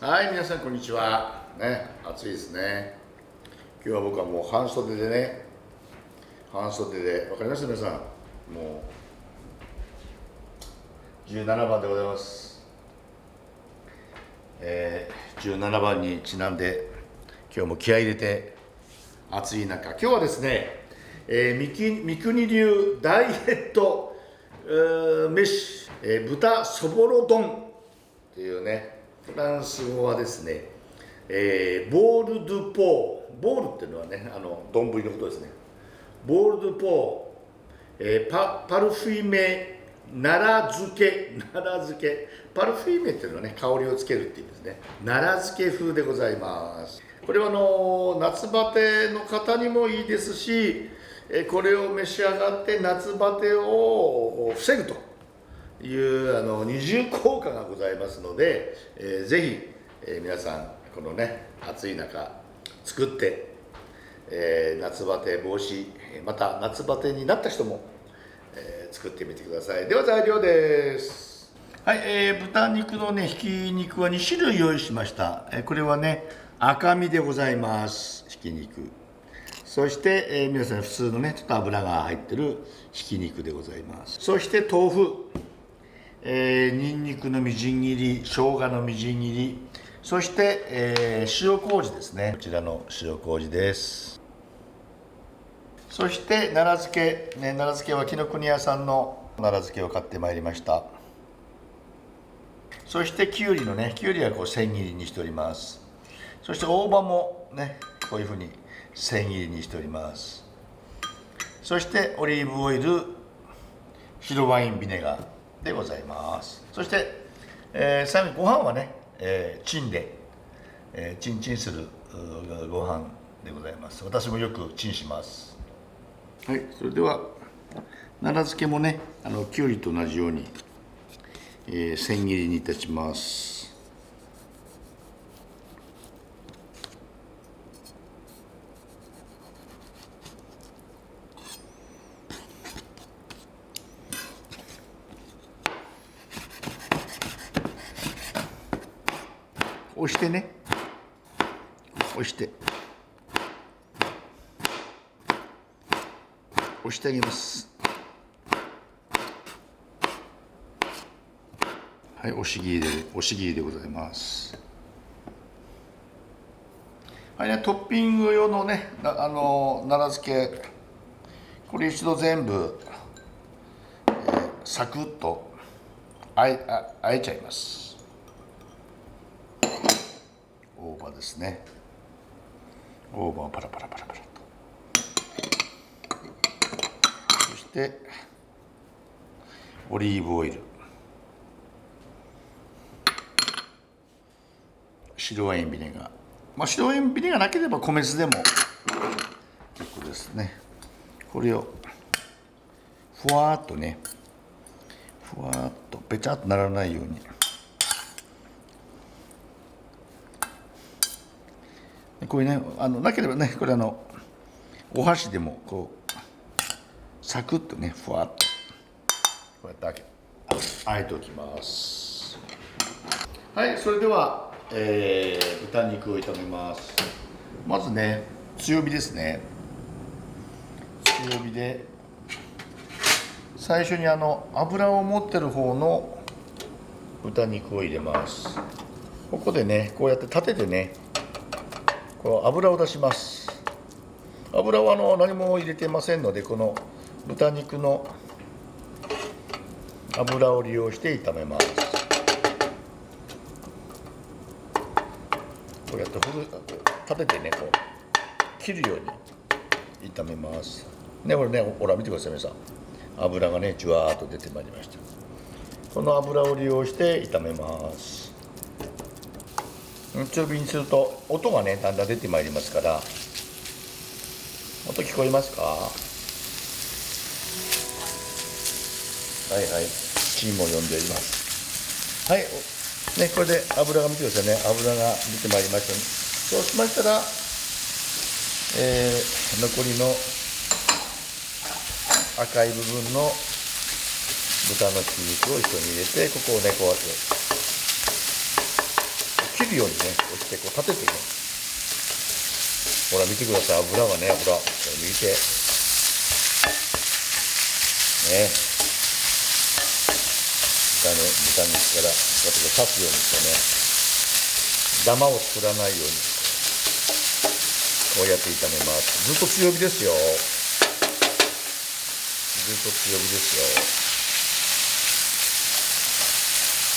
はい、皆さんこんにちは。ね、暑いですね。今日は僕はもう半袖でね、わかります皆さん。もう17番でございます。17番にちなんで今日も気合い入れて暑い中、今日はですね、三国流ダイエット飯、豚そぼろ丼っていうね、フランス語はですね、ボール・ドゥ・ポー、ボールっていうのはね、丼のことですね。ボール・ドゥ・ポー、パルフィメ、奈良漬け、パルフィメっていうのはね、香りをつけるっていう意味ですね。奈良漬け風でございます。これは夏バテの方にもいいですし、これを召し上がって夏バテを防ぐという二重効果がございますので、ぜひ、皆さんこのね暑い中作って、夏バテ防止、また夏バテになった人も、作ってみてください。では材料です。はい、豚肉のねひき肉は2種類用意しました。これはね赤身でございます。ひき肉。そして、皆さん普通のねちょっと油が入ってるひき肉でございます。そして豆腐、にんにくのみじん切り、生姜のみじん切り、そして、塩麹ですね。こちらの塩麹です。そして奈良漬け、奈良漬けは紀ノ国屋さんの奈良漬けを買ってまいりました。そしてきゅうりのね、きゅうりはこう千切りにしております。そして大葉もねこういうふうに千切りにしております。そしてオリーブオイル、白ワインビネガーでございます。そして、最後にご飯はね、チンで、チンするご飯でございます。私もよくチンします。はい、それでは奈良漬けもねきゅうりと同じように、千切りにいたします。押してね、押してあげます。はい、押し切りでございます。はいね、トッピング用のね奈良漬け、これ一度全部、サクッとあえちゃいます。大葉ですね。大葉をパラパラと、そしてオリーブオイル、白ワインビネガー、白ワインビネガーなければ米酢でも結構ですね。これをふわっとね、ぺちゃっとならないように、こういうねなければね、これお箸でもこうサクッとねふわっとこうやってあえておきます。はい、それでは、豚肉を炒めます。まずね強火ですね。強火で最初に油を持ってる方の豚肉を入れます。ここでねこうやって立ててねこう油を出します。油は何も入れてませんので、この豚肉の油を利用して炒めます。こうやって立ててねこう切るように炒めますね。これねほら見てください皆さん、油がねじゅわーっと出てまいりました。この油を利用して炒めます。強火にすると音がねだんだん出てまいりますから、音聞こえますか？はいはい、チンも呼んでおります。はいね、これで油が見てくださいね、油が出てまいりましたね。そうしましたら、残りの赤い部分の豚のひき肉を一緒に入れて、ここをねこうやってきちるようにね、こうしてこう立ててね、ほら見てください、油がね、ほら見てね、豚肉からこうやって刺すようにしてね、ダマを作らないようにこうやって炒めます。ずっと強火ですよ。ずっと強火です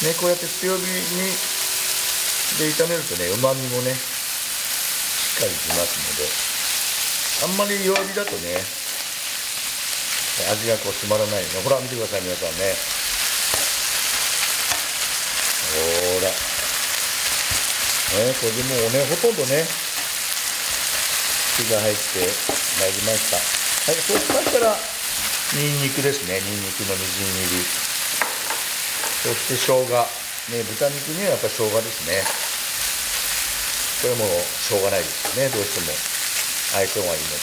よ。ね、こうやって強火にで炒めるとね、旨味もねしっかりきますので、あんまり弱火だとね味がこう締まらないの。ほら見てください皆さんね。ほらね、これでもうねほとんどね火が入ってまいりました。はい、そうしましたらニンニクですね。ニンニクのみじん切り、そして生姜ね、豚肉にはやっぱり生姜ですね。これもしょうがないですよね、どうしても相性がいいので。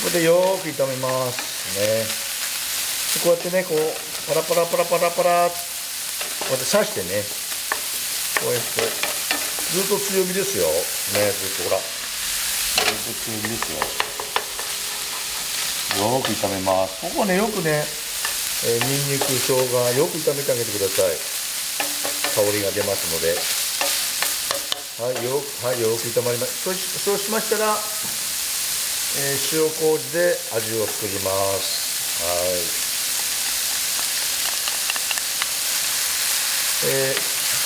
ここでよーく炒めますね。こうやってね、こうパラパラパラパラパラこうやって刺してね、こうやってずっと強火ですよね。ずっとほらずっと強火ですよ。よーく炒めます。ここはねよくね、ニンニク生姜よく炒めてあげてください。香りが出ますので、はい、よく炒まります。そうしましたら、塩麹で味を作ります。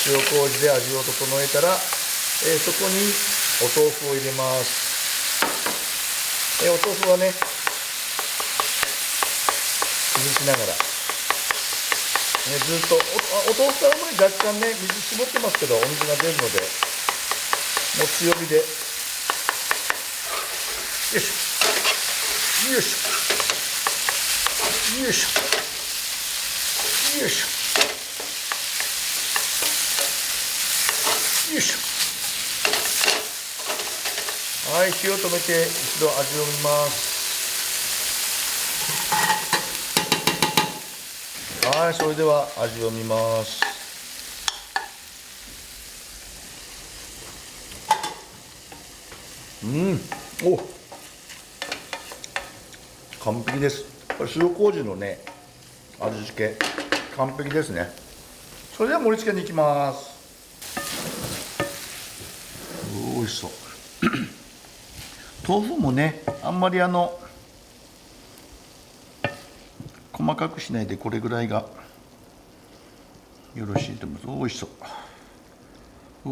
塩麹で味を整えたら、そこにお豆腐を入れます。お豆腐はね崩しながら、ずっとお豆腐からもね若干ね水絞ってますけど、お水が出るのでもう強火で、よいしょよいしょよいしょよいしょよいしょ。はい、火を止めて一度味を見ます。はい、それでは味を見ます。お、完璧です。これ塩麹のね味付け完璧ですね。それでは盛り付けに行きます。おいしそう。豆腐もねあんまり細かくしないでこれぐらいがよろしいと思います。おいしそう。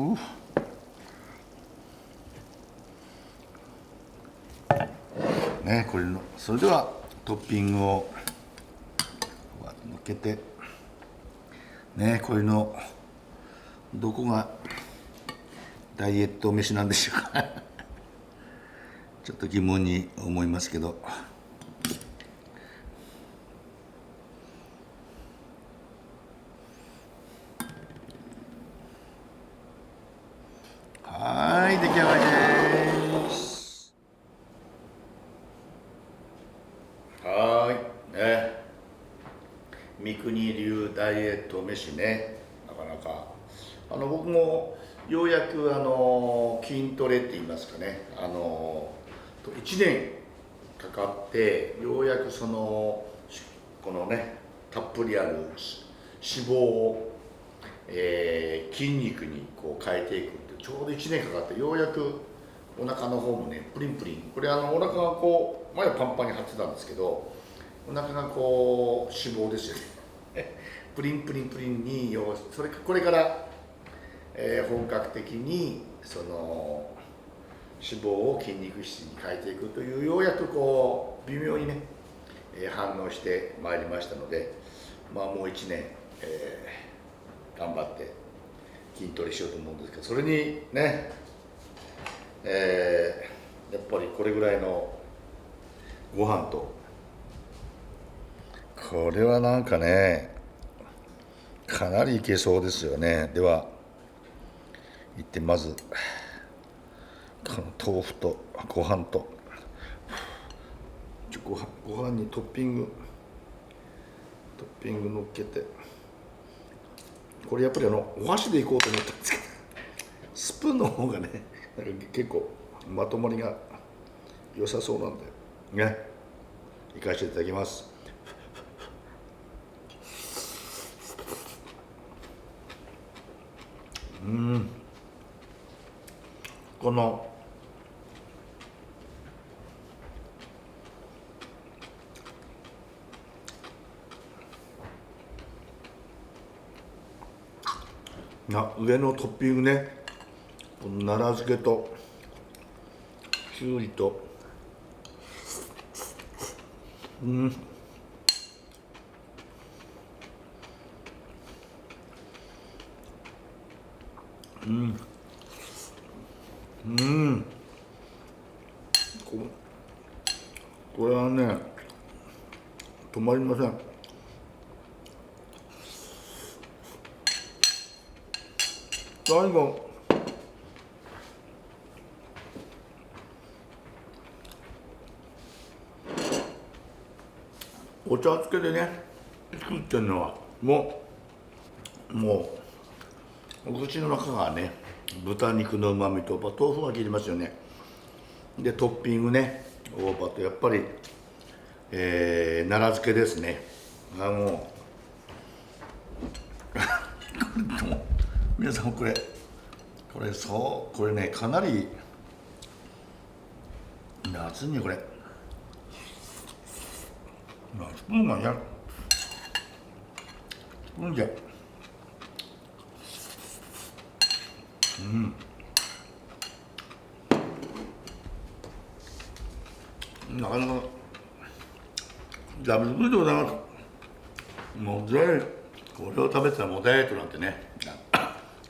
ね、これのそれではトッピングをのっけてね、これのどこがダイエット飯なんでしょうかちょっと疑問に思いますけど、はい、出来上がりです。はいね、三國流ダイエット飯ね、なかなか僕もようやく筋トレって言いますかね、1年かかってようやくこのねたっぷりある脂肪を、筋肉にこう変えていくってちょうど1年かかってようやくお腹の方もねプリンプリン、これお腹がこう前はパンパンに張ってたんですけど、お腹がこう脂肪ですよねプリンプリンプリンにこれから、本格的にその脂肪を筋肉質に変えていくという、ようやくこう微妙にね、反応してまいりましたので、もう1年、頑張って筋トレしようと思うんですけど、それにね、やっぱりこれぐらいのご飯と、これはなんかねかなりいけそうですよね。ではいって、まずこの豆腐とご飯とご飯にトッピング乗っけて、これやっぱりお箸でいこうと思ったんですけどスプーンの方がねなんか結構まとまりが良さそうなんでね、いかせていただきます。この上のトッピングね、この奈良漬けときゅうりとこれはね止まりません。最後お茶漬けでね作ってるのはもうお口の中がね豚肉のうまみと豆腐が切りますよね。でトッピングね大葉とやっぱり、奈良漬けですね。皆さんこれねかなり夏にこれスプーンがやスプーンでなかなかダメ作りでございます。もうこれを食べてたらもうダイエットなんてね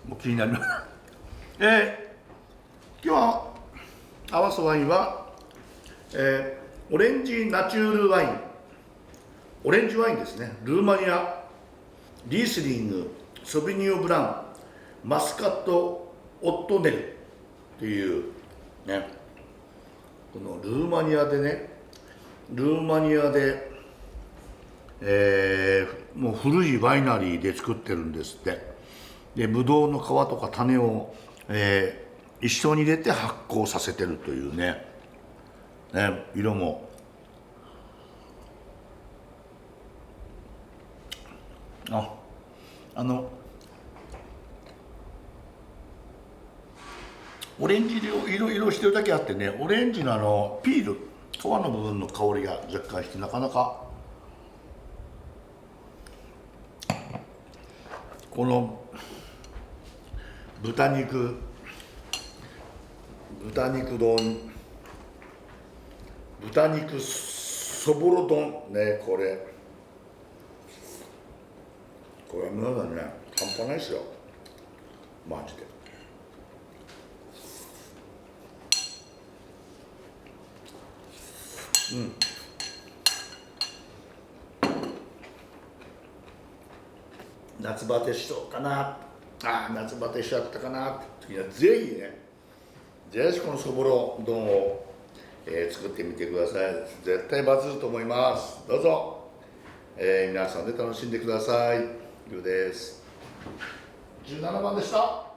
もう気になります。今日は合わすワインは、オレンジナチュールワイン、オレンジワインですね。ルーマニア、リースリング、ソビニオブラン、マスカットオットネルというね、このルーマニアでもう古いワイナリーで作ってるんですって。でブドウの皮とか種を、一緒に入れて発酵させてるというね、色もオレンジ色してるだけあってね、オレンジのピール皮の部分の香りが若干してなかなかこの豚肉そぼろ丼ね、これ皆さんね半端ないですよマジで。夏バテしようかな、夏バテしちゃったかなって時にはぜひこのそぼろ丼を、作ってみてください。絶対バズると思います。どうぞ、皆さんで楽しんでください。りゅうです。17番でした。